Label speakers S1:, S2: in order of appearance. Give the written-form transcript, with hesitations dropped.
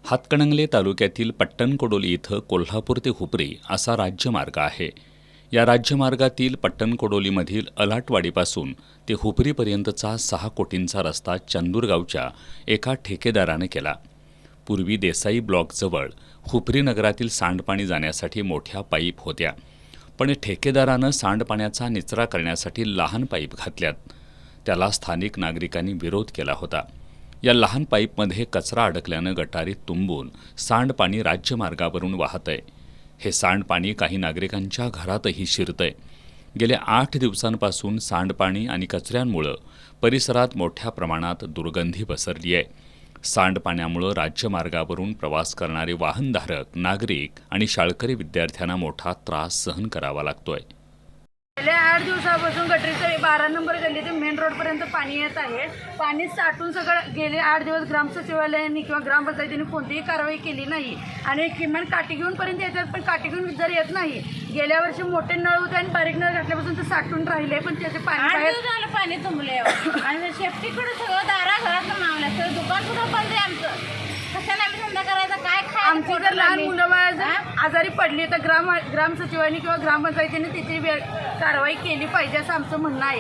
S1: हातकणंगले तालुक्यातील पट्टणकोडोली इथं कोल्हापूर ते हुपरी असा राज्यमार्ग आहे. या राज्यमार्गातील पट्टणकोडोलीमधील अलाटवाडीपासून ते हुपरीपर्यंतचा 6 कोटींचा रस्ता चंदूरगावच्या एका ठेकेदाराने केला. पूर्वी देसाई ब्लॉकजवळ हुपरी नगरातील सांडपाणी जाण्यासाठी मोठ्या पाईप होत्या, पण ठेकेदारानं सांडपाण्याचा निचरा करण्यासाठी लहान पाईप घातल्यात. त्याला स्थानिक नागरिकांनी विरोध केला होता. या लहान पाईपमध्ये कचरा अडकल्यानं गटारीत तुंबून सांडपाणी राज्यमार्गावरून वाहतंय. हे सांडपाणी काही नागरिकांच्या घरातही शिरतंय. गेल्या 8 दिवसांपासून सांडपाणी आणि कचऱ्यांमुळं परिसरात मोठ्या प्रमाणात दुर्गंधी पसरली आहे. सांडपाण्यामुळं राज्यमार्गावरून प्रवास करणारे वाहनधारक, नागरिक आणि शाळकरी विद्यार्थ्यांना मोठा त्रास सहन करावा लागतोय.
S2: गेल्या 8 दिवसापासून गटरीचं 12 नंबर गल्ली ते मेन रोडपर्यंत पाणी येत आहे. पाणी साठून सगळं गेले 8 दिवस ग्रामसचिवालयाने किंवा ग्रामपंचायतीने कोणतीही कारवाई केली नाही आणि किमान काठी घेऊन पर्यंत येतात, पण काठी घेऊन जर येत नाही. गेल्या वर्षी मोठे नळ होते आणि बारीक नळ घातल्यापासून ते साठून राहिले, पण त्याचे पाणी
S3: झालं पाणी तुंबले आणि सेफ्टीकडे सगळं दारा घरात मावल्या, सगळं दुकान सुद्धा बंद आहे आमचं. कशाला आम्ही धंदा करायचा? काय
S2: आमची जर लहान मुलं बाळ आजारी पडली तर ग्रामसचिवांनी किंवा ग्रामपंचायतीने त्याची कारवाई केली पाहिजे असं आमचं म्हणणं आहे.